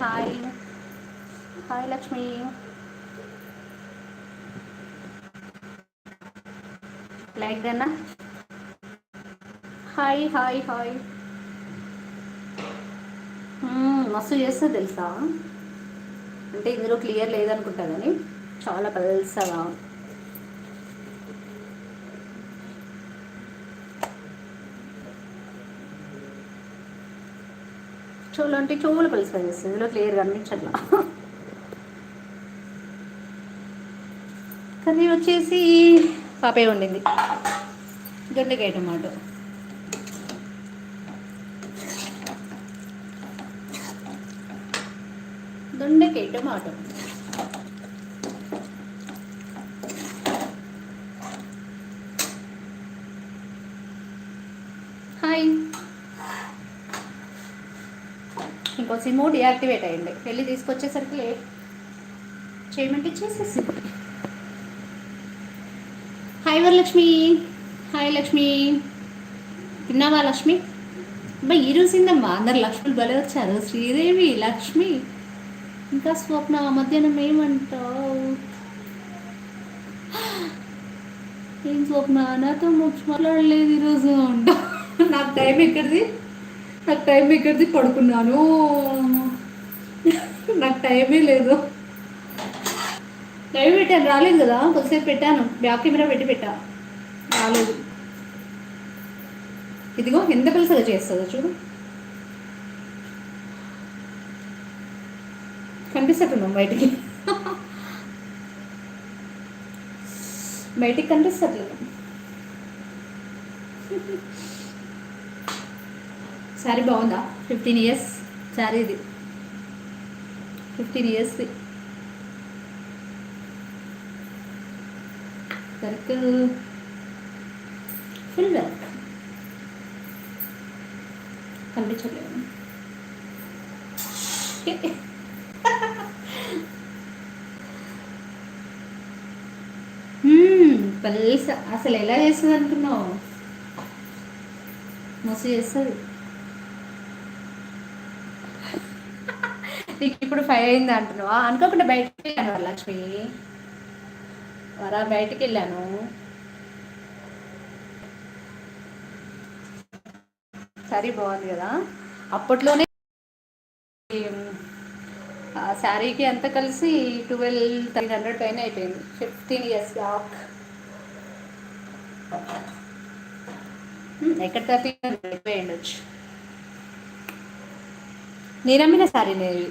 Hi hi Lakshmi. Like దన్నా. Hi hi hi. మస్తు చేస్తుంది తెలుసా, అంటే ఇందులో క్లియర్ లేదనుకుంటా కానీ చాలా పల్సగా. చోలు అంటే చోలు పల్సగా చేస్తుంది, ఇందులో క్లియర్ కనిపించట్లా. కర్రీ వచ్చేసి పాపే వండింది, దొండకాయ టమాటో. దొండకాయ టమాటో. హాయ్. ఇంకో సిమ్ డియాక్టివేట్ అయ్యింది, వెళ్ళి తీసుకొచ్చేసరికి లేట్ చేయమంటే చేసేసి. హాయ్ వరలక్ష్మి. హాయ్ లక్ష్మి. తిన్నావా లక్ష్మి? అబ్బా ఈరోజుందమ్మా, అందరు లక్ష్మిలు భలే వచ్చారు. శ్రీదేవి, లక్ష్మి, ఇంకా స్వప్న. మధ్యాహ్నం ఏమంటావు? ఏం స్వప్న, నాతో మాట్లాడలేదు ఈరోజు అంట. నాకు టైం ఎక్కడిది, పడుకున్నాను. నాకు టైమే లేదు. లైవ్ పెట్టాను, రాలేదు కదా. కొద్దిసేపు పెట్టాను, బ్యాక్ కెమెరా పెట్టా, రాలేదు. ఇదిగో ఎంత పలుసగా చేస్తుందో చూడు. కనిపిస్తున్నాం బయటికి, కనిపిస్తట్లేదు. శారీ బాగుందా? 15 years శారీ ఇది, 15 years వర్క్, ఫుల్ వర్క్. కనిపించట్లేదు. పల్స అసలు ఎలా చేస్తుంది అనుకున్నావు? మస్తు చేస్తుంది. నీకు ఇప్పుడు 5 అయింది అంటున్నావా? అనుకోకుండా బయటకు వెళ్ళాను వరలక్ష్మి, బయటికి వెళ్ళాను. శారీ బాగుంది కదా. అప్పట్లోనే శారీకి అంతా కలిసి 12,300 పైన అయిపోయింది. 15 years బ్యాక్. ఎక్కడ 30 అయిపోయి ఉండొచ్చు. నేను అమ్మిన శారీ నేను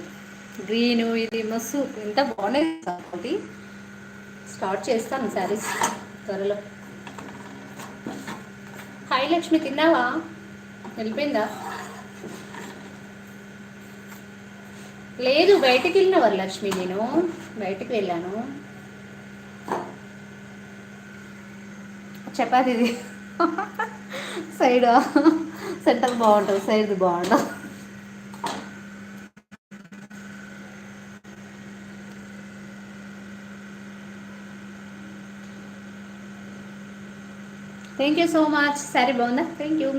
గ్రీను, ఇది మస్తు ఎంత బాగున్నాయి. స్టార్ట్ చేస్తాను శారీస్ త్వరలో. హాయ్ లక్ష్మి, తిన్నావా? వెళ్ళిపోయిందా? లేదు, బయటికి వెళ్ళిన వరలక్ష్మి, నేను బయటికి వెళ్ళాను. చపాతీది సైడ్ సెంటర్ బాగుంటుంది, సైడ్ది బాగుంటుంది. Thank you so much. Sari బాగుందా? Thank you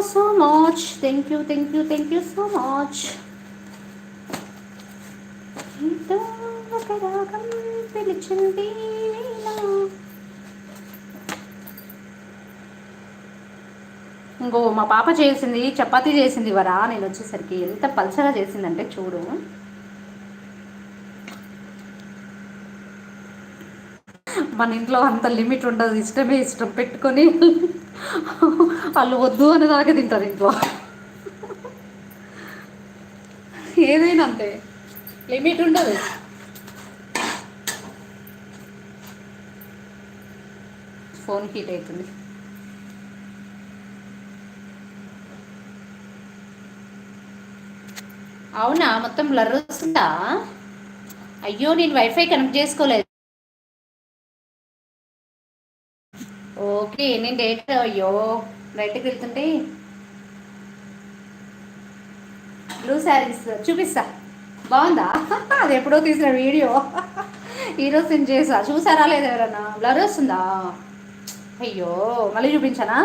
so much. Thank you so much. పిలిచింది ఇంకో మా పాప చేసింది, చపాతీ చేసింది వరా. నేను వచ్చేసరికి ఎంత పల్చగా చేసిందంటే చూడు. మన ఇంట్లో అంత లిమిట్ ఉండదు, ఇష్టం పెట్టుకొని వాళ్ళు వద్దు అని దాకా తింటారు ఇంట్లో. ఏదైనా అంతే, లిమిట్ ఉండదు. ఫోన్ హీట్ అవుతుంది. అవునా, మొత్తం బ్లర్ వస్తుందా? అయ్యో, నేను వైఫై కనెక్ట్ చేసుకోలేదు. ఓకే, నేను డైరెక్ట్ అయ్యో బయటకు వెళ్తుంటే బ్లూ శారీస్ చూపిస్తా. బాగుందా? అది ఎప్పుడో తీసిన వీడియో, ఈరోజు నేను చేసా. చూసారా లేదా ఎవరన్నా? బ్లర్ వస్తుందా? అయ్యో, మళ్ళీ చూపించానా?